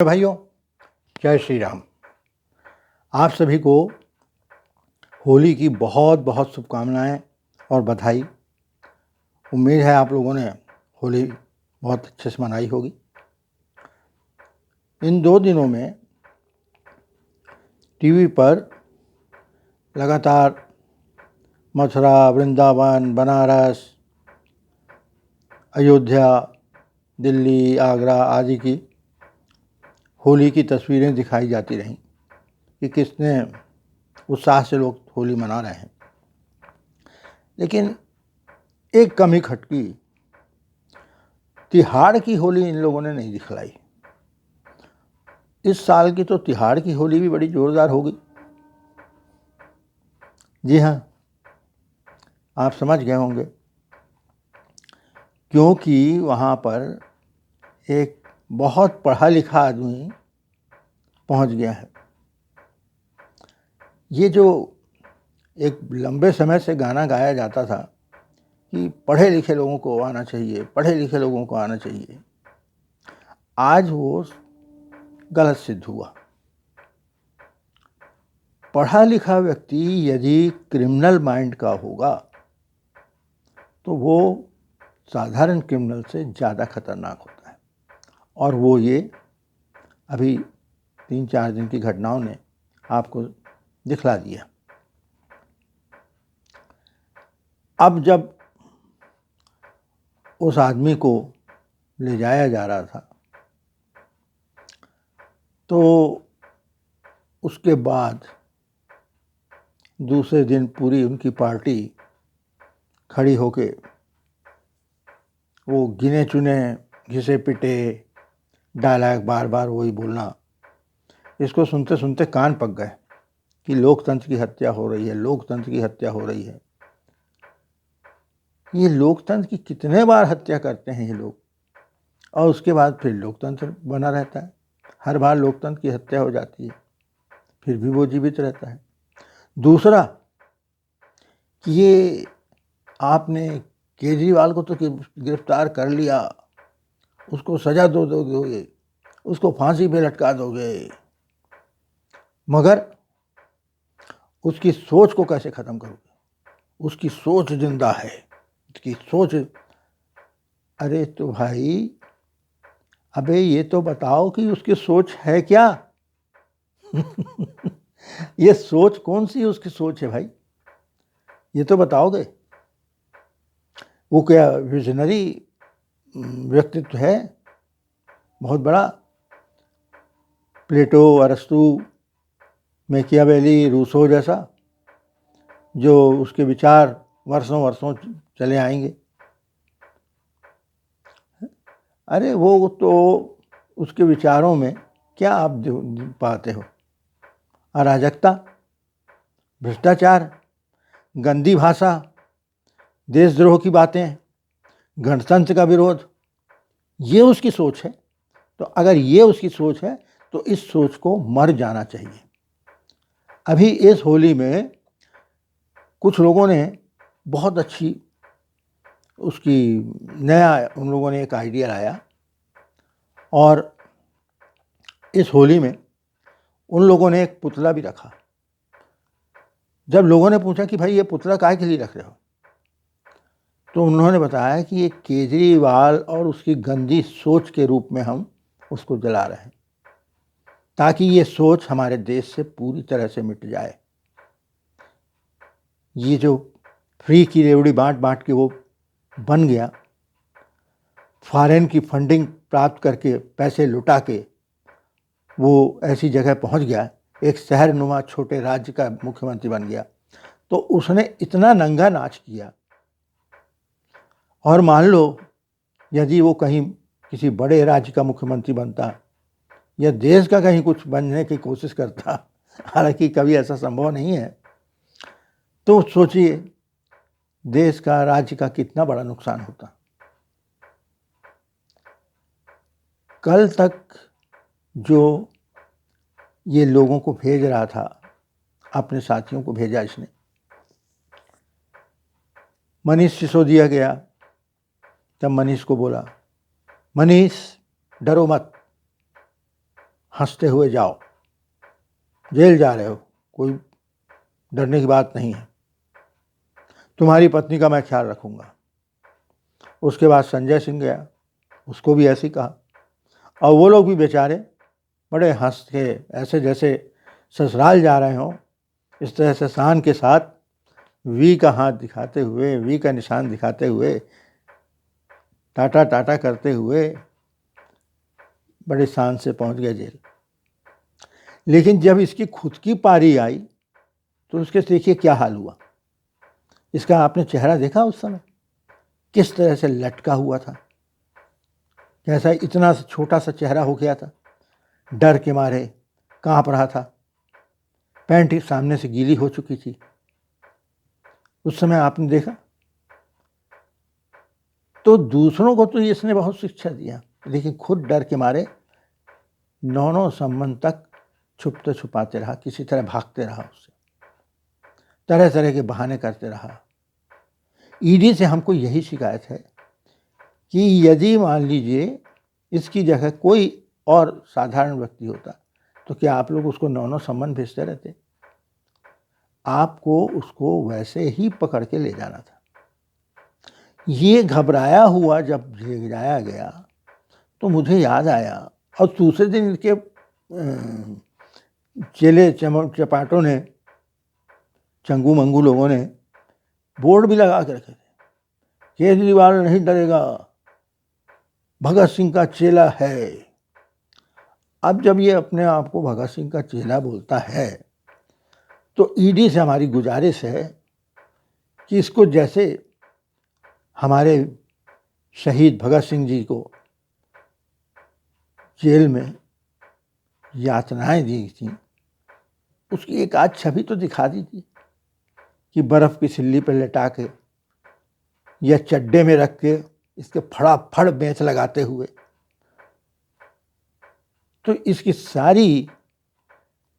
भाइयों, जय श्री राम। आप सभी को होली की बहुत बहुत शुभकामनाएं और बधाई। उम्मीद है आप लोगों ने होली बहुत अच्छे से मनाई होगी। इन 2 दिनों में टीवी पर लगातार मथुरा, वृंदावन, बनारस, अयोध्या, दिल्ली, आगरा आदि की होली की तस्वीरें दिखाई जाती रहीं कि कितने उत्साह से लोग होली मना रहे हैं। लेकिन एक कमी खटकी, तिहाड़ की होली इन लोगों ने नहीं दिखलाई। इस साल की तो तिहाड़ की होली भी बड़ी जोरदार होगी। जी हाँ, आप समझ गए होंगे, क्योंकि वहाँ पर एक बहुत पढ़ा लिखा आदमी पहुँच गया है। ये जो एक लंबे समय से गाना गाया जाता था कि पढ़े लिखे लोगों को आना चाहिए, पढ़े लिखे लोगों को आना चाहिए, आज वो गलत सिद्ध हुआ। पढ़ा लिखा व्यक्ति यदि क्रिमिनल माइंड का होगा तो वो साधारण क्रिमिनल से ज़्यादा खतरनाक होता है, और वो ये अभी 3-4 दिन की घटनाओं ने आपको दिखला दिया। अब जब उस आदमी को ले जाया जा रहा था तो उसके बाद दूसरे दिन पूरी उनकी पार्टी खड़ी होके वो गिने चुने घिसे पिटे डायलॉग बार बार वही बोलना, इसको सुनते सुनते कान पक गए कि लोकतंत्र की हत्या हो रही है, लोकतंत्र की हत्या हो रही है। ये लोकतंत्र की कितने बार हत्या करते हैं ये लोग, और उसके बाद फिर लोकतंत्र बना रहता है। हर बार लोकतंत्र की हत्या हो जाती है, फिर भी वो जीवित रहता है। दूसरा कि ये आपने केजरीवाल को तो गिरफ्तार कर लिया, उसको सजा दोगे, उसको फांसी पे लटका दोगे, मगर उसकी सोच को कैसे ख़त्म करोगे? उसकी सोच जिंदा है, उसकी सोच। अरे तो भाई, अबे ये तो बताओ कि उसकी सोच है क्या? ये सोच कौन सी उसकी सोच है भाई? ये तो बताओगे? वो क्या विजनरी व्यक्तित्व है बहुत बड़ा? प्लेटो, अरस्तु, मैकियावेली, रूसो जैसा, जो उसके विचार वर्षों वर्षों चले आएंगे। अरे वो तो उसके विचारों में क्या आप पाते हो? अराजकता, भ्रष्टाचार, गंदी भाषा, देशद्रोह की बातें, गणतंत्र का विरोध, ये उसकी सोच है। तो अगर ये उसकी सोच है तो इस सोच को मर जाना चाहिए। अभी इस होली में कुछ लोगों ने बहुत अच्छी उसकी नया उन लोगों ने एक आइडिया लाया, और इस होली में उन लोगों ने एक पुतला भी रखा। जब लोगों ने पूछा कि भाई ये पुतला काहे के लिए रख रहे हो, तो उन्होंने बताया कि ये केजरीवाल और उसकी गंदी सोच के रूप में हम उसको जला रहे हैं, ताकि ये सोच हमारे देश से पूरी तरह से मिट जाए। ये जो फ्री की रेवड़ी बांट बांट के वो बन गया, फॉरेन की फंडिंग प्राप्त करके पैसे लुटा के वो ऐसी जगह पहुंच गया, एक शहर नुमा छोटे राज्य का मुख्यमंत्री बन गया, तो उसने इतना नंगा नाच किया। और मान लो यदि वो कहीं किसी बड़े राज्य का मुख्यमंत्री बनता या देश का कहीं कुछ बनने की कोशिश करता, हालांकि कभी ऐसा संभव नहीं है, तो सोचिए देश का, राज्य का कितना बड़ा नुकसान होता। कल तक जो ये लोगों को भेज रहा था, अपने साथियों को भेजा इसने, मनीष सिसोदिया गया, तब मनीष को बोला, मनीष डरो मत, हंसते हुए जाओ, जेल जा रहे हो, कोई डरने की बात नहीं है, तुम्हारी पत्नी का मैं ख्याल रखूंगा। उसके बाद संजय सिंह गया, उसको भी ऐसे ही कहा, और वो लोग भी बेचारे बड़े हंस के, ऐसे जैसे ससुराल जा रहे हों, इस तरह से शान के साथ वी का हाथ दिखाते हुए, वी का निशान दिखाते हुए, टाटा टाटा करते हुए बड़े शान से पहुंच गए जेल। लेकिन जब इसकी खुद की पारी आई तो उसके देखिए क्या हाल हुआ। इसका आपने चेहरा देखा उस समय, किस तरह से लटका हुआ था, कैसा इतना छोटा सा चेहरा हो गया था, डर के मारे कांप रहा था, पैंट सामने से गीली हो चुकी थी। उस समय आपने देखा। तो दूसरों को तो इसने बहुत शिक्षा दिया, लेकिन खुद डर के मारे 9 संबंध तक छुपते छुपाते रहा, किसी तरह भागते रहा, उससे तरह तरह के बहाने करते रहा। ईडी से हमको यही शिकायत है कि यदि मान लीजिए इसकी जगह कोई और साधारण व्यक्ति होता तो क्या आप लोग उसको 9 सम्मन भेजते रहते? आपको उसको वैसे ही पकड़ के ले जाना था। ये घबराया हुआ जब ले जाया गया तो मुझे याद आया, और दूसरे दिन इनके चेले चपाटों ने, चंगू मंगू लोगों ने बोर्ड भी लगा के रखे थे, केजरीवाल नहीं डरेगा, भगत सिंह का चेला है। अब जब ये अपने आप को भगत सिंह का चेला बोलता है तो ईडी से हमारी गुजारिश है कि इसको जैसे हमारे शहीद भगत सिंह जी को जेल में यातनाएं दी थी, उसकी एक आध छवि तो दिखा दी थी कि बर्फ की सिल्ली पर लटा के या चड्डे में रख के इसके फड़ाफड़ बेंच लगाते हुए। तो इसकी सारी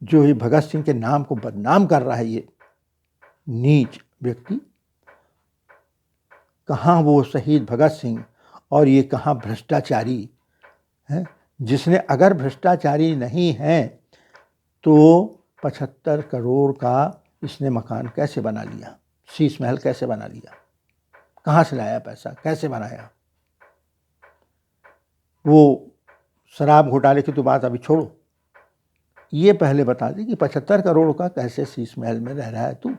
जो ये भगत सिंह के नाम को बदनाम कर रहा है ये नीच व्यक्ति, कहाँ वो शहीद भगत सिंह और ये कहाँ भ्रष्टाचारी है, जिसने अगर भ्रष्टाचारी नहीं है तो 75 करोड़ का इसने मकान कैसे बना लिया, शीश महल कैसे बना लिया, कहाँ से लाया पैसा, कैसे बनाया? वो शराब घोटाले की तो बात अभी छोड़ो, ये पहले बता दे कि 75 करोड़ का कैसे शीश महल में रह रहा है तू।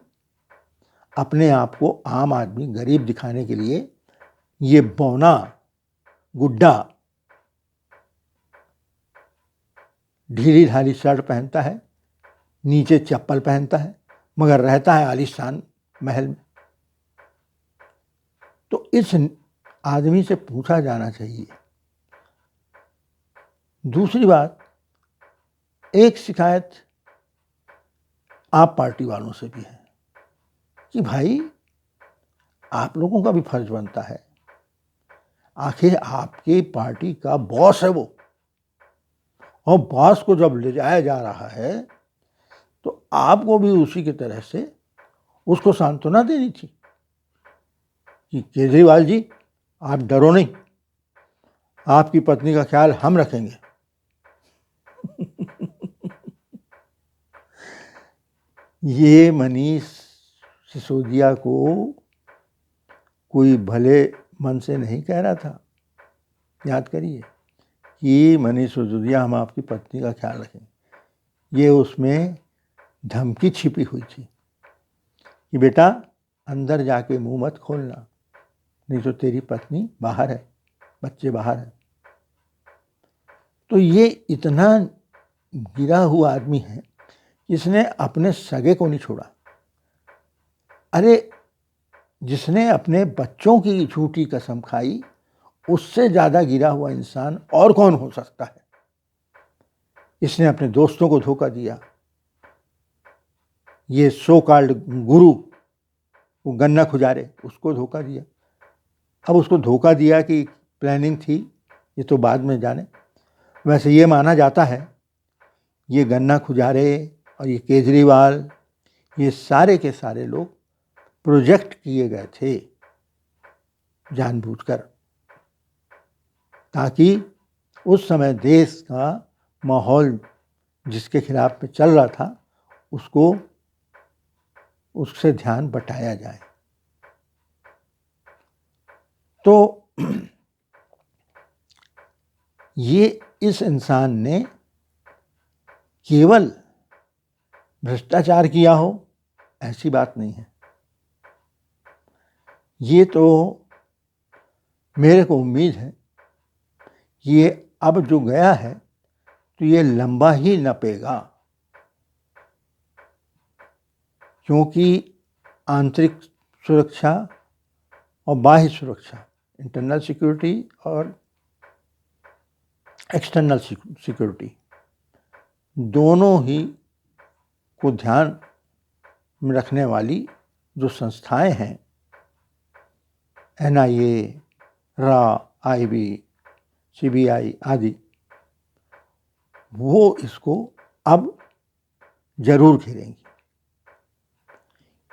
अपने आप को आम आदमी गरीब दिखाने के लिए ये बौना गुड्डा ढीली ढाली शर्ट पहनता है, नीचे चप्पल पहनता है, मगर रहता है आलीशान महल में। तो इस आदमी से पूछा जाना चाहिए। दूसरी बात, एक शिकायत आप पार्टी वालों से भी है कि भाई आप लोगों का भी फर्ज बनता है, आखिर आपकी पार्टी का बॉस है वो, और बॉस को जब ले जाया जा रहा है तो आपको भी उसी की तरह से उसको सांत्वना देनी थी कि केजरीवाल जी आप डरो नहीं, आपकी पत्नी का ख्याल हम रखेंगे। ये मनीष सिसोदिया को कोई भले मन से नहीं कह रहा था। याद करिए कि मनीष सिसोदिया हम आपकी पत्नी का ख्याल रखेंगे, ये उसमें धमकी छिपी हुई थी कि बेटा अंदर जाके मुंह मत खोलना, नहीं तो तेरी पत्नी बाहर है, बच्चे बाहर हैं। तो ये इतना गिरा हुआ आदमी है, इसने अपने सगे को नहीं छोड़ा। अरे जिसने अपने बच्चों की झूठी कसम खाई, उससे ज़्यादा गिरा हुआ इंसान और कौन हो सकता है। इसने अपने दोस्तों को धोखा दिया। ये सो कॉल्ड गुरु, वो गन्ना खुजारे, उसको धोखा दिया। अब उसको धोखा दिया कि प्लानिंग थी, ये तो बाद में जाने। वैसे ये माना जाता है ये गन्ना खुजारे और ये केजरीवाल, ये सारे के सारे लोग प्रोजेक्ट किए गए थे जानबूझकर, ताकि उस समय देश का माहौल जिसके खिलाफ में चल रहा था उसको उससे ध्यान बटाया जाए। तो ये इस इंसान ने केवल भ्रष्टाचार किया हो ऐसी बात नहीं है। ये तो मेरे को उम्मीद है कि ये अब जो गया है तो ये लंबा ही नपेगा, क्योंकि आंतरिक सुरक्षा और बाह्य सुरक्षा, इंटरनल सिक्योरिटी और एक्सटर्नल सिक्योरिटी, दोनों ही को ध्यान में रखने वाली जो संस्थाएं हैं, NIA, रा, IB, CBI आदि, वो इसको अब जरूर घेरेंगी।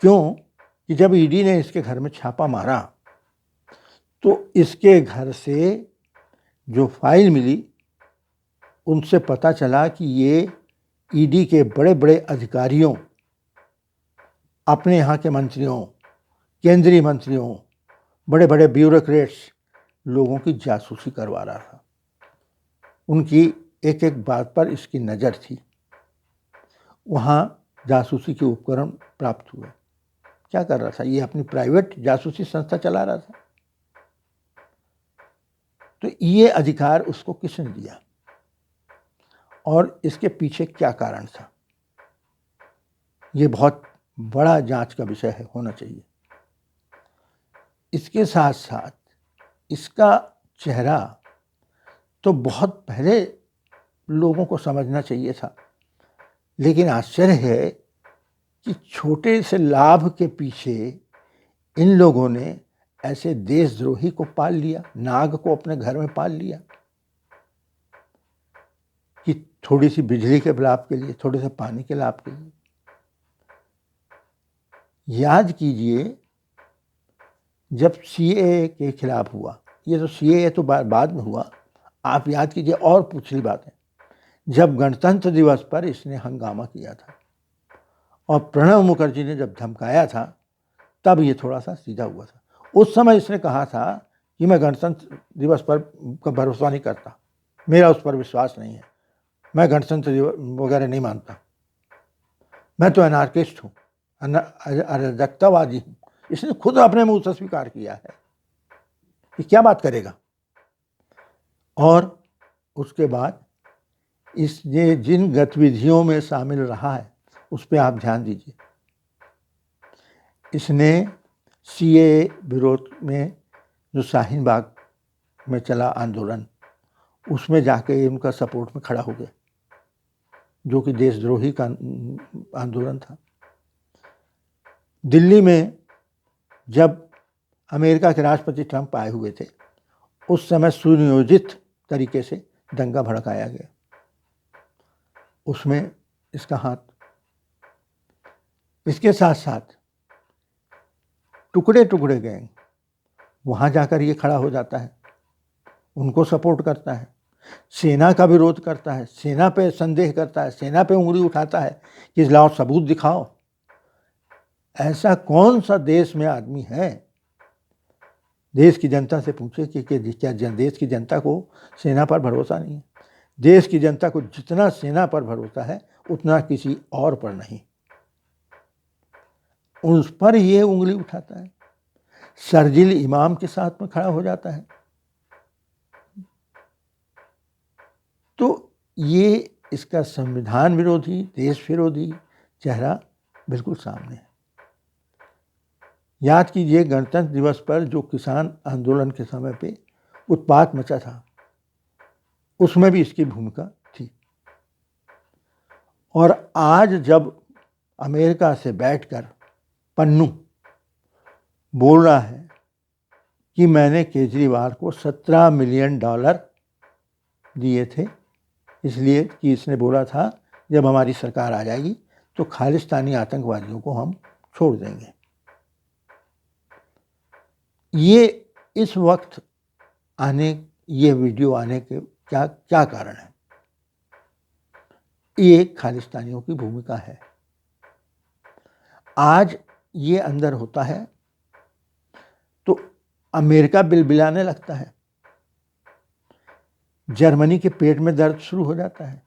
क्यों कि जब ईडी ने इसके घर में छापा मारा तो इसके घर से जो फाइल मिली उनसे पता चला कि ये ईडी के बड़े बड़े अधिकारियों, अपने यहाँ के मंत्रियों, केंद्रीय मंत्रियों, बड़े बड़े ब्यूरोक्रेट्स लोगों की जासूसी करवा रहा था। उनकी एक एक बात पर इसकी नज़र थी। वहाँ जासूसी के उपकरण प्राप्त हुए। क्या कर रहा था? ये अपनी प्राइवेट जासूसी संस्था चला रहा था। तो ये अधिकार उसको किसने दिया और इसके पीछे क्या कारण था? ये बहुत बड़ा जांच का विषय है, होना चाहिए। इसके साथ साथ इसका चेहरा तो बहुत पहले लोगों को समझना चाहिए था, लेकिन आश्चर्य है कि छोटे से लाभ के पीछे इन लोगों ने ऐसे देशद्रोही को पाल लिया, नाग को अपने घर में पाल लिया कि थोड़ी सी बिजली के लाभ के लिए, थोड़े से पानी के लाभ के लिए। याद कीजिए जब CAA के खिलाफ हुआ, ये तो CAA तो बाद में हुआ, आप याद कीजिए और पिछली बात है, जब गणतंत्र दिवस पर इसने हंगामा किया था और प्रणब मुखर्जी ने जब धमकाया था तब ये थोड़ा सा सीधा हुआ था। उस समय इसने कहा था कि मैं गणतंत्र दिवस पर का भरोसा नहीं करता, मेरा उस पर विश्वास नहीं है, मैं गणतंत्र दिवस वगैरह नहीं मानता, मैं तो एनार्किस्ट हूँ, अराजकतावादी हूँ। इसने खुद अपने मुंह से स्वीकार किया है कि क्या बात करेगा। और उसके बाद इसने जिन गतिविधियों में शामिल रहा है उस पर आप ध्यान दीजिए। इसने CAA विरोध में जो शाहीन बाग में चला आंदोलन, उसमें जाके उनका सपोर्ट में खड़ा हो गया, जो कि देशद्रोही का आंदोलन था। दिल्ली में जब अमेरिका के राष्ट्रपति ट्रंप आए हुए थे उस समय सुनियोजित तरीके से दंगा भड़काया गया, उसमें इसका हाथ। इसके साथ साथ टुकड़े टुकड़े गैंग, वहाँ जाकर ये खड़ा हो जाता है, उनको सपोर्ट करता है, सेना का विरोध करता है, सेना पे संदेह करता है, सेना पे उंगली उठाता है कि लाओ सबूत दिखाओ। ऐसा कौन सा देश में आदमी है? देश की जनता से पूछे कि क्या देश की जनता को सेना पर भरोसा नहीं है? देश की जनता को जितना सेना पर भरोसा है उतना किसी और पर नहीं। उस पर ये उंगली उठाता है, शर्जील इमाम के साथ में खड़ा हो जाता है। तो ये इसका संविधान विरोधी, देश विरोधी चेहरा बिल्कुल सामने है। याद कीजिए गणतंत्र दिवस पर जो किसान आंदोलन के समय पे उत्पात मचा था, उसमें भी इसकी भूमिका थी। और आज जब अमेरिका से बैठकर पन्नू बोल रहा है कि मैंने केजरीवाल को $17 मिलियन दिए थे, इसलिए कि इसने बोला था जब हमारी सरकार आ जाएगी तो खालिस्तानी आतंकवादियों को हम छोड़ देंगे। ये इस वक्त आने, ये वीडियो आने के क्या कारण है? ये खालिस्तानियों की भूमिका है। आज ये अंदर होता है तो अमेरिका बिलबिलाने लगता है, जर्मनी के पेट में दर्द शुरू हो जाता है,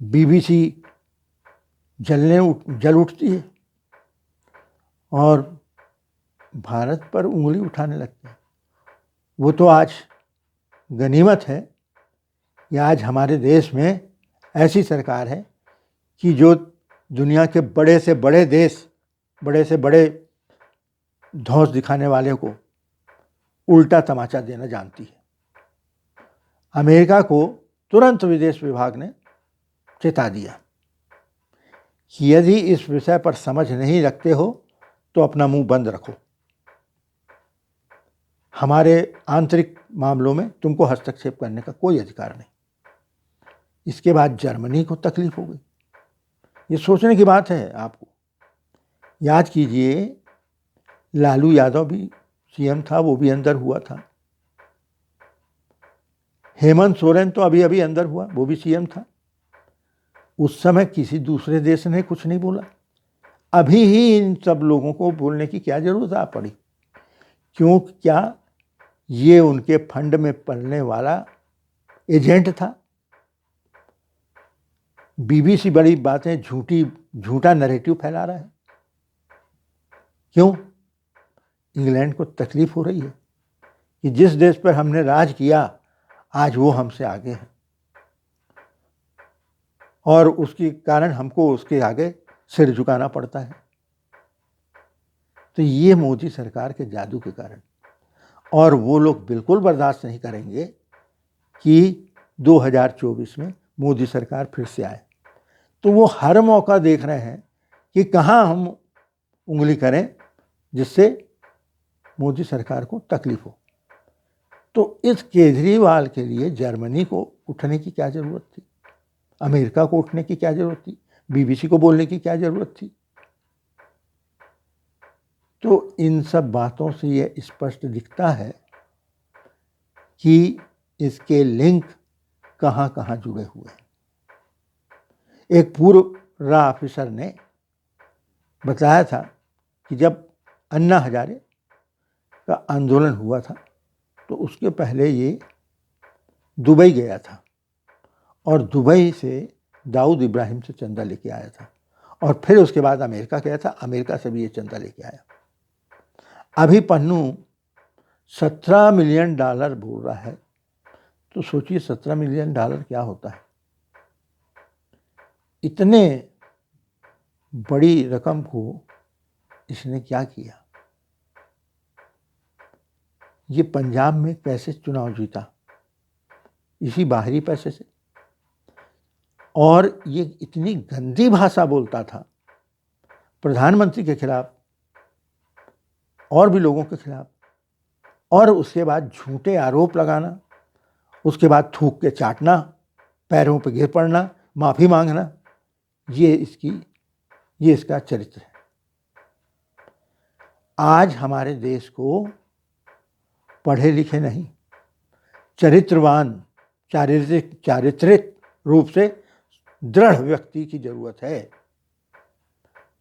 बीबीसी जल उठती है और भारत पर उंगली उठाने लगते हैं। वो तो आज गनीमत है कि आज हमारे देश में ऐसी सरकार है कि जो दुनिया के बड़े से बड़े देश, बड़े से बड़े धौंस दिखाने वाले को उल्टा तमाचा देना जानती है। अमेरिका को तुरंत विदेश विभाग ने चेता दिया कि यदि इस विषय पर समझ नहीं रखते हो तो अपना मुंह बंद रखो, हमारे आंतरिक मामलों में तुमको हस्तक्षेप करने का कोई अधिकार नहीं। इसके बाद जर्मनी को तकलीफ हो गई। ये सोचने की बात है आपको। याद कीजिए, लालू यादव भी सीएम था, वो भी अंदर हुआ था। हेमंत सोरेन तो अभी अभी अंदर हुआ, वो भी सीएम था। उस समय किसी दूसरे देश ने कुछ नहीं बोला। अभी ही इन सब लोगों को बोलने की क्या जरूरत आ पड़ी? क्यों? क्या ये उनके फंड में पलने वाला एजेंट था? बीबीसी बड़ी बातें झूठा नैरेटिव फैला रहा है। क्यों? इंग्लैंड को तकलीफ हो रही है कि जिस देश पर हमने राज किया आज वो हमसे आगे है और उसके कारण हमको उसके आगे सिर झुकाना पड़ता है। तो ये मोदी सरकार के जादू के कारण, और वो लोग बिल्कुल बर्दाश्त नहीं करेंगे कि 2024 में मोदी सरकार फिर से आए। तो वो हर मौका देख रहे हैं कि कहाँ हम उंगली करें जिससे मोदी सरकार को तकलीफ हो। तो इस केजरीवाल के लिए जर्मनी को उठने की क्या ज़रूरत थी? अमेरिका को उठने की क्या ज़रूरत थी? बीबीसी को बोलने की क्या ज़रूरत थी? तो इन सब बातों से ये स्पष्ट दिखता है कि इसके लिंक कहाँ कहाँ जुड़े हुए हैं। एक पूर्व ऑफिसर ने बताया था कि जब अन्ना हजारे का आंदोलन हुआ था तो उसके पहले ये दुबई गया था और दुबई से दाऊद इब्राहिम से चंदा लेके आया था और फिर उसके बाद अमेरिका गया था, अमेरिका से भी ये चंदा लेके आया। अभी पन्नू $17 मिलियन बोल रहा है, तो सोचिए $17 मिलियन क्या होता है। इतने बड़ी रकम को इसने क्या किया? ये पंजाब में कैसे चुनाव जीता? इसी बाहरी पैसे से। और ये इतनी गंदी भाषा बोलता था प्रधानमंत्री के खिलाफ और भी लोगों के खिलाफ, और उसके बाद झूठे आरोप लगाना, उसके बाद थूक के चाटना, पैरों पे गिर पड़ना, माफ़ी मांगना, ये इसका चरित्र है। आज हमारे देश को पढ़े लिखे नहीं, चरित्रवान, चारित्रिक रूप से दृढ़ व्यक्ति की जरूरत है।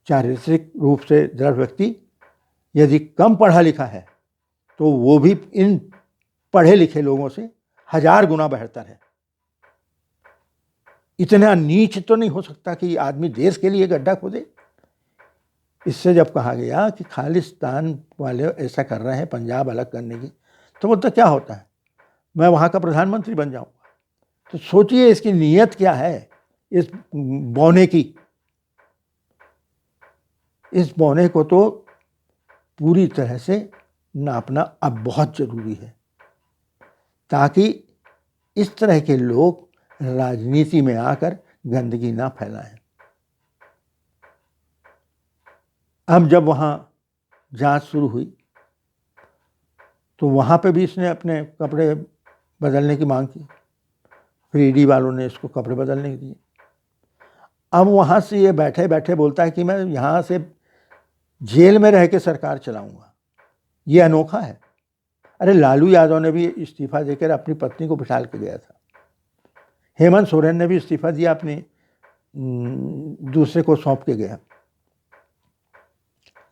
चारित्रिक रूप से दृढ़ व्यक्ति यदि कम पढ़ा लिखा है तो वो भी इन पढ़े लिखे लोगों से 1000 गुना बेहतर है। इतना नीच तो नहीं हो सकता कि आदमी देश के लिए गड्ढा खोदे। इससे जब कहा गया कि खालिस्तान वाले ऐसा कर रहे हैं पंजाब अलग करने की, तो वो तो क्या होता है, मैं वहाँ का प्रधानमंत्री बन जाऊँगा। तो सोचिए इसकी नीयत क्या है इस बौने की। इस बौने को तो पूरी तरह से नापना अब बहुत ज़रूरी है, ताकि इस तरह के लोग राजनीति में आकर गंदगी ना फैलाएं। अब जब वहाँ जांच शुरू हुई तो वहाँ पे भी इसने अपने कपड़े बदलने की मांग की, फिर ईडी वालों ने इसको कपड़े बदलने दिए। अब वहाँ से ये बैठे बैठे बोलता है कि मैं यहाँ से जेल में रह के सरकार चलाऊँगा। ये अनोखा है। अरे लालू यादव ने भी इस्तीफा देकर अपनी पत्नी को बिठा के गया था। हेमंत सोरेन ने भी इस्तीफा दिया, अपने दूसरे को सौंप के गया।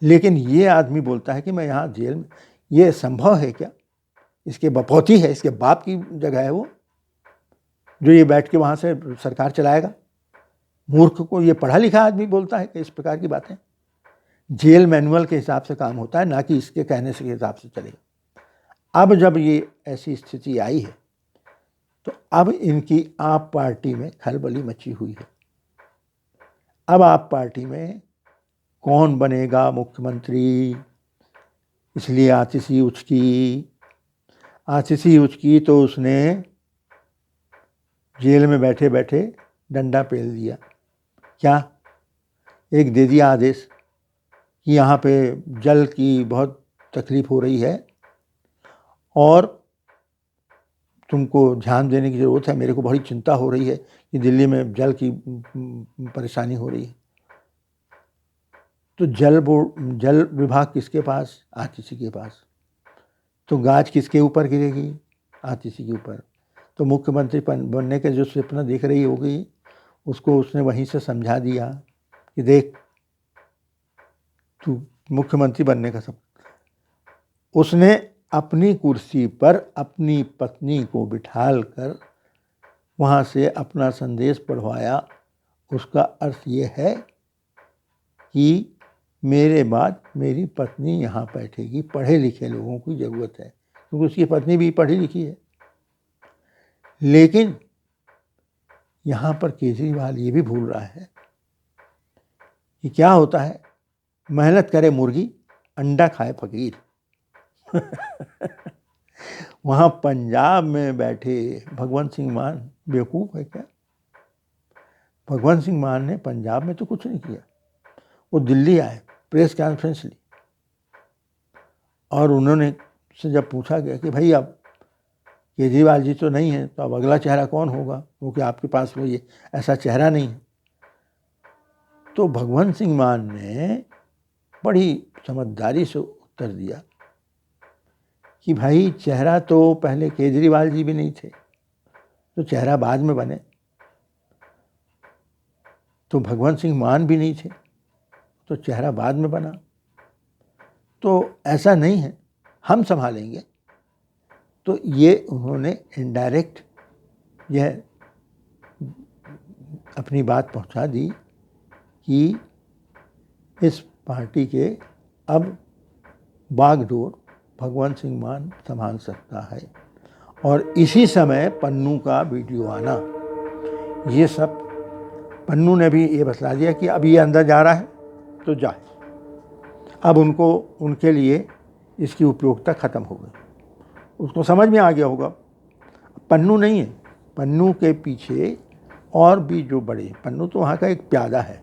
लेकिन ये आदमी बोलता है कि मैं यहाँ जेल में, ये संभव है क्या? इसके बपौती है, इसके बाप की जगह है वो, जो ये बैठ के वहाँ से सरकार चलाएगा। मूर्ख को, ये पढ़ा लिखा आदमी बोलता है कि इस प्रकार की बातें। जेल मैनुअल के हिसाब से काम होता है, ना कि इसके कहने से हिसाब से चलेगा। अब जब ये ऐसी स्थिति आई है तो अब इनकी आप पार्टी में खलबली मची हुई है। अब आप पार्टी में कौन बनेगा मुख्यमंत्री, इसलिए आतिशी उचकी तो उसने जेल में बैठे बैठे डंडा पेल दिया। क्या? एक दे दिया आदेश कि यहाँ पे जल की बहुत तकलीफ हो रही है और तुमको ध्यान देने की ज़रूरत है, मेरे को बड़ी चिंता हो रही है कि दिल्ली में जल की परेशानी हो रही है। तो जल विभाग किसके पास? आतिशी के पास। तो गाज किसके ऊपर गिरेगी? आतिशी के ऊपर। तो मुख्यमंत्री बनने के जो सपना देख रही होगी, उसको उसने वहीं से समझा दिया कि देख, तू मुख्यमंत्री बनने का सपना। उसने अपनी कुर्सी पर अपनी पत्नी को बिठाल कर वहाँ से अपना संदेश पढ़वाया। उसका अर्थ ये है कि मेरे बाद मेरी पत्नी यहाँ बैठेगी, पढ़े लिखे लोगों की ज़रूरत है, क्योंकि उसकी पत्नी भी पढ़ी लिखी है। लेकिन यहाँ पर केजरीवाल ये भी भूल रहा है कि क्या होता है, मेहनत करे मुर्गी, अंडा खाए फकीर। वहाँ पंजाब में बैठे भगवंत सिंह मान बेवकूफ़ है क्या? भगवंत सिंह मान ने पंजाब में तो कुछ नहीं किया। वो दिल्ली आए, प्रेस कॉन्फ्रेंस ली और उन्होंने से जब पूछा गया कि भाई अब केजरीवाल जी तो नहीं है, तो अब अगला चेहरा कौन होगा, क्योंकि आपके पास वो ये ऐसा चेहरा नहीं है। तो भगवंत सिंह मान ने बड़ी समझदारी से उत्तर दिया कि भाई चेहरा तो पहले केजरीवाल जी भी नहीं थे, तो चेहरा बाद में बने। तो भगवंत सिंह मान भी नहीं थे, तो चेहरा बाद में बना। तो ऐसा नहीं है, हम संभालेंगे। तो ये उन्होंने इनडायरेक्ट यह अपनी बात पहुंचा दी कि इस पार्टी के अब बागडोर भगवंत सिंह मान संभाल सकता है। और इसी समय पन्नू का वीडियो आना, ये सब पन्नू ने भी ये बतला दिया कि अब ये अंदर जा रहा है तो जाए। अब उनके लिए इसकी उपयोगिता ख़त्म हो गई। उसको समझ में आ गया होगा। पन्नू नहीं है, पन्नू के पीछे और भी जो बड़े, पन्नू तो वहाँ का एक प्यादा है,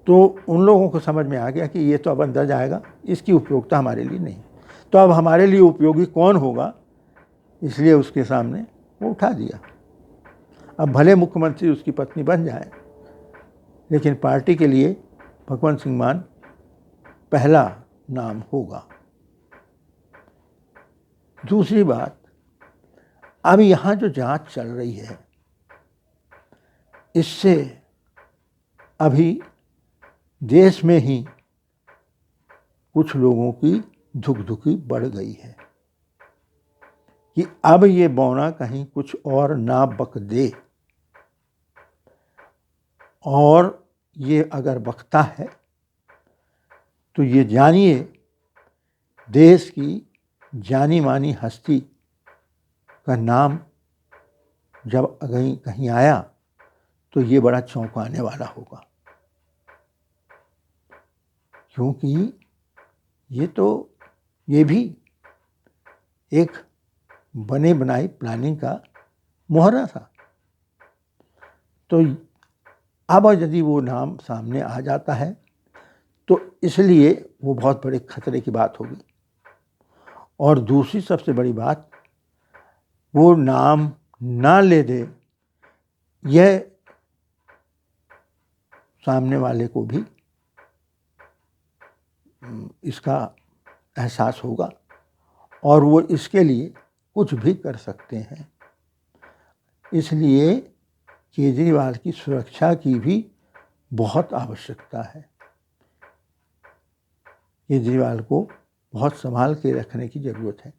तो उन लोगों को समझ में आ गया कि ये तो अब अंदर जाएगा, इसकी उपयोगिता हमारे लिए नहीं। तो अब हमारे लिए उपयोगी कौन होगा, इसलिए उसके सामने वो उठा दिया। अब भले मुख्यमंत्री उसकी पत्नी बन जाए, लेकिन पार्टी के लिए भगवंत सिंह मान पहला नाम होगा। दूसरी बात, अब यहाँ जो जांच चल रही है, इससे अभी देश में ही कुछ लोगों की धुकधुकी बढ़ गई है कि अब ये बौना कहीं कुछ और ना बक दे, और ये अगर बकता है तो ये जानिए देश की जानी मानी हस्ती का नाम जब कहीं आया तो ये बड़ा चौंकाने वाला होगा। क्योंकि ये भी एक बने बनाई प्लानिंग का मुहर्रा था। तो अब यदि वो नाम सामने आ जाता है तो इसलिए वो बहुत बड़े खतरे की बात होगी। और दूसरी सबसे बड़ी बात, वो नाम ना ले दे, यह सामने वाले को भी इसका एहसास होगा और वो इसके लिए कुछ भी कर सकते हैं। इसलिए केजरीवाल की सुरक्षा की भी बहुत आवश्यकता है। केजरीवाल को बहुत संभाल के रखने की ज़रूरत है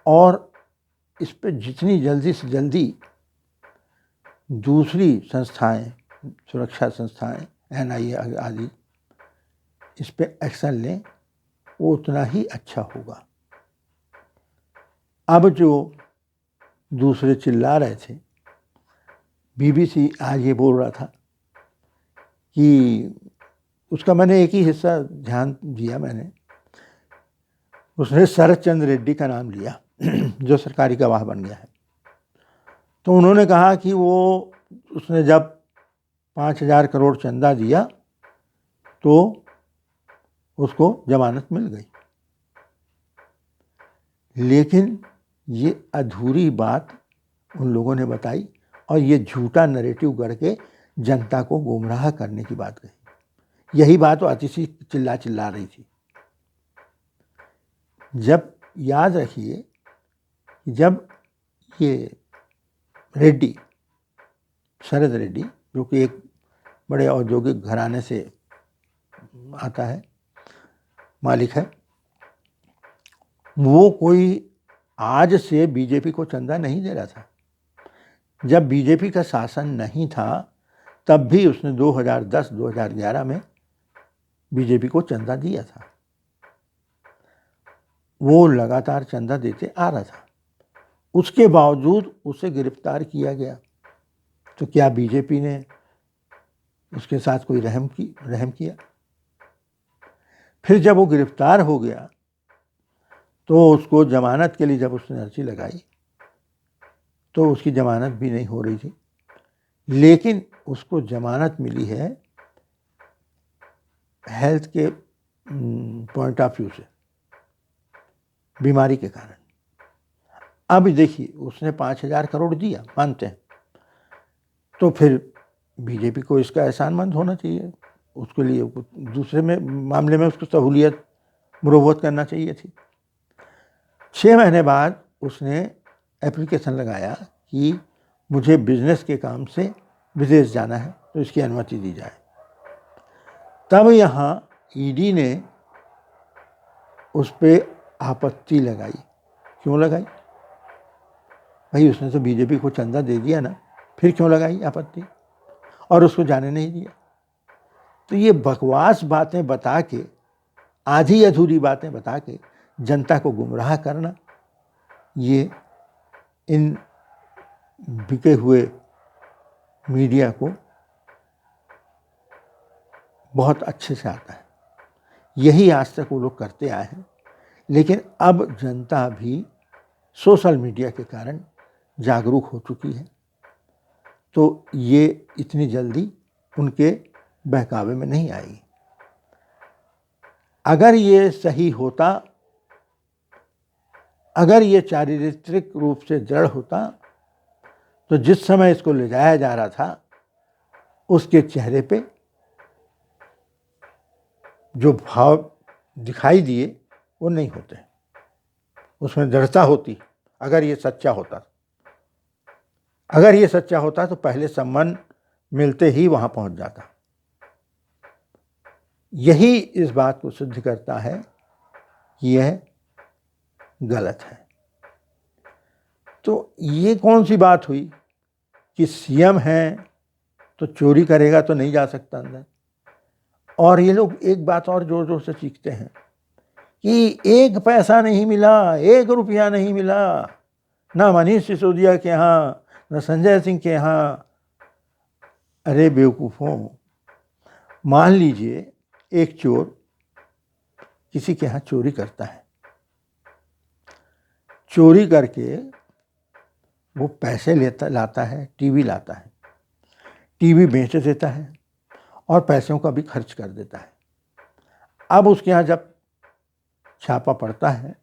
और इस पर जितनी जल्दी से जल्दी दूसरी संस्थाएं, सुरक्षा संस्थाएं, NIA आदि इस पे एक्शन लें वो उतना ही अच्छा होगा। अब जो दूसरे चिल्ला रहे थे, BBC आज ये बोल रहा था कि उसका मैंने एक ही हिस्सा ध्यान दिया, मैंने उसने शरद चंद्र रेड्डी का नाम लिया जो सरकारी गवाह बन गया है। तो उन्होंने कहा कि वो उसने जब 5,000 करोड़ चंदा दिया तो उसको जमानत मिल गई, लेकिन ये अधूरी बात उन लोगों ने बताई और ये झूठा नैरेटिव करके जनता को गुमराह करने की बात कही। यही बात वो अतिशी चिल्ला रही थी। जब याद रखिए, जब ये रेड्डी, शरद रेड्डी, जो कि एक बड़े औद्योगिक घराने से आता है, मालिक है, वो कोई आज से बीजेपी को चंदा नहीं दे रहा था। जब बीजेपी का शासन नहीं था तब भी उसने 2010-2011 में बीजेपी को चंदा दिया था। वो लगातार चंदा देते आ रहा था, उसके बावजूद उसे गिरफ्तार किया गया। तो क्या बीजेपी ने उसके साथ कोई रहम किया? फिर जब वो गिरफ्तार हो गया तो उसको जमानत के लिए जब उसने अर्जी लगाई तो उसकी जमानत भी नहीं हो रही थी, लेकिन उसको जमानत मिली है हेल्थ के पॉइंट ऑफ व्यू से, बीमारी के कारण। अब देखिए, उसने 5,000 करोड़ दिया, मानते हैं, तो फिर बीजेपी को इसका एहसानमंद होना चाहिए, उसके लिए दूसरे में मामले में उसको सहूलियत मुरव्वत करना चाहिए थी। 6 महीने बाद उसने एप्लीकेशन लगाया कि मुझे बिजनेस के काम से विदेश जाना है तो इसकी अनुमति दी जाए। तब यहाँ ईडी ने उस पर आपत्ति लगाई। क्यों लगाई? भाई उसने तो बीजेपी को चंदा दे दिया ना, फिर क्यों लगाई आपत्ति और उसको जाने नहीं दिया? तो ये बकवास बातें बता के, आधी अधूरी बातें बता के जनता को गुमराह करना, ये इन बिके हुए मीडिया को बहुत अच्छे से आता है। यही आज तक वो लोग करते आए हैं, लेकिन अब जनता भी सोशल मीडिया के कारण जागरूक हो चुकी है, तो ये इतनी जल्दी उनके बहकावे में नहीं आएगी। अगर ये सही होता, अगर ये चारित्रिक रूप से दृढ़ होता, तो जिस समय इसको ले जाया जा रहा था उसके चेहरे पे जो भाव दिखाई दिए वो नहीं होते, उसमें दृढ़ता होती। अगर ये सच्चा होता तो पहले सम्मान मिलते ही वहाँ पहुँच जाता। यही इस बात को सिद्ध करता है कि यह गलत है। तो ये कौन सी बात हुई कि सीएम है तो चोरी करेगा तो नहीं जा सकता अंदर? और ये लोग एक बात और जोर जोर से चीखते हैं कि 1 पैसा नहीं मिला, 1 रुपया नहीं मिला, ना मनीष सिसोदिया के यहाँ, न संजय सिंह के यहाँ। अरे बेवकूफ़ों, मान लीजिए एक चोर किसी के यहाँ चोरी करता है, चोरी करके वो पैसे लाता है, टीवी लाता है, टीवी बेच देता है और पैसों का भी खर्च कर देता है। अब उसके यहाँ जब छापा पड़ता है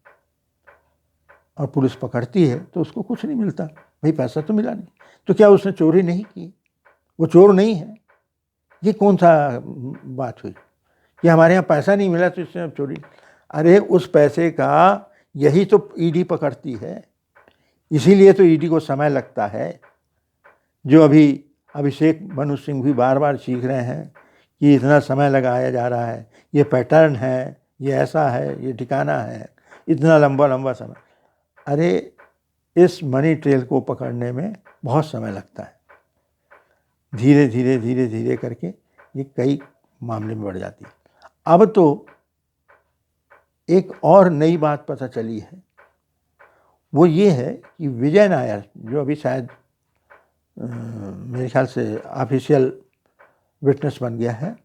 और पुलिस पकड़ती है तो उसको कुछ नहीं मिलता। भाई पैसा तो मिला नहीं, तो क्या उसने चोरी नहीं की? वो चोर नहीं है? ये कौन सा बात हुई कि हमारे यहाँ पैसा नहीं मिला तो इसने चोरी? अरे उस पैसे का यही तो ईडी पकड़ती है। इसीलिए तो ईडी को समय लगता है। जो अभी अभिषेक मनु सिंह भी बार बार सीख रहे हैं कि इतना समय लगाया जा रहा है, ये पैटर्न है, ये ऐसा है, ये ठिकाना है, इतना लंबा लंबा समय। अरे इस मनी ट्रेल को पकड़ने में बहुत समय लगता है। धीरे धीरे धीरे धीरे करके ये कई मामले में बढ़ जाती है। अब तो एक और नई बात पता चली है, वो ये है कि विजय नायर, जो अभी शायद मेरे ख्याल से ऑफिशियल विटनेस बन गया है,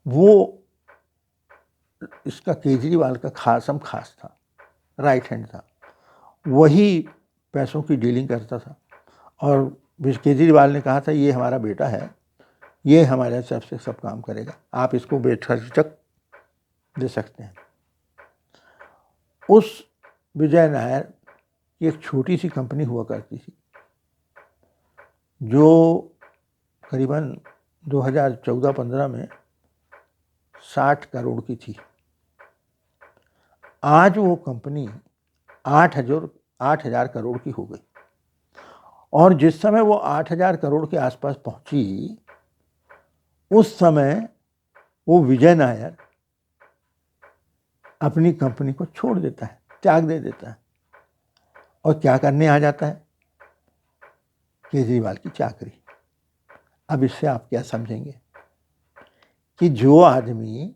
वो इसका केजरीवाल का खासम खास था, राइट हैंड था। वही पैसों की डीलिंग करता था और केजरीवाल ने कहा था ये हमारा बेटा है, ये हमारे तरफ से सब काम करेगा, आप इसको बेखर्चक दे सकते हैं। उस विजय नायर की एक छोटी सी कंपनी हुआ करती थी जो करीबन 2014-15 में 60 करोड़ की थी। आज वो कंपनी 8,000 करोड़ की हो गई। और जिस समय वो 8,000 करोड़ के आसपास पहुंची, उस समय वो विजय नायर अपनी कंपनी को छोड़ देता है, त्याग दे देता है और क्या करने आ जाता है? केजरीवाल की चाकरी। अब इससे आप क्या समझेंगे कि जो आदमी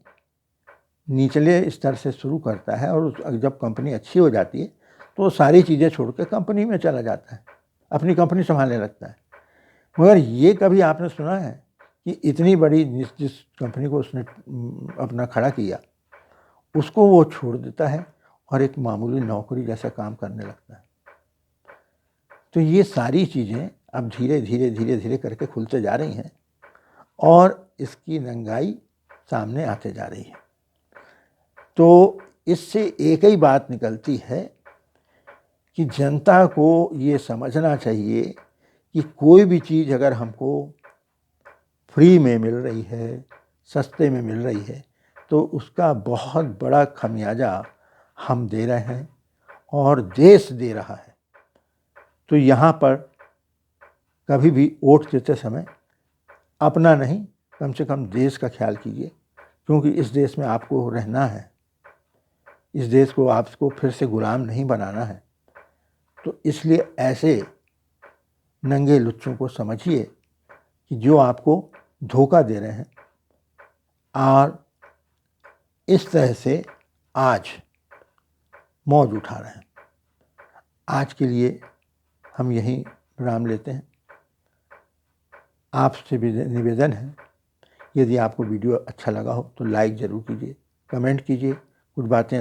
निचले स्तर से शुरू करता है और जब कंपनी अच्छी हो जाती है तो सारी चीज़ें छोड़ के कंपनी में चला जाता है, अपनी कंपनी संभालने लगता है। मगर ये कभी आपने सुना है कि इतनी बड़ी जिस कंपनी को उसने अपना खड़ा किया, उसको वो छोड़ देता है और एक मामूली नौकरी जैसा काम करने लगता है? तो ये सारी चीज़ें अब धीरे धीरे धीरे धीरे करके खुलते जा रही हैं और इसकी नंगाई सामने आते जा रही है। तो इससे एक ही बात निकलती है कि जनता को ये समझना चाहिए कि कोई भी चीज़ अगर हमको फ्री में मिल रही है, सस्ते में मिल रही है, तो उसका बहुत बड़ा खमियाजा हम दे रहे हैं और देश दे रहा है। तो यहाँ पर कभी भी वोट देते समय अपना नहीं, कम से कम देश का ख्याल कीजिए, क्योंकि इस देश में आपको रहना है, इस देश को आपको फिर से गुलाम नहीं बनाना है। तो इसलिए ऐसे नंगे लुच्चों को समझिए कि जो आपको धोखा दे रहे हैं और इस तरह से आज मौज उठा रहे हैं। आज के लिए हम यहीं विराम लेते हैं। आपसे भी निवेदन है, यदि आपको वीडियो अच्छा लगा हो तो लाइक ज़रूर कीजिए, कमेंट कीजिए, कुछ बातें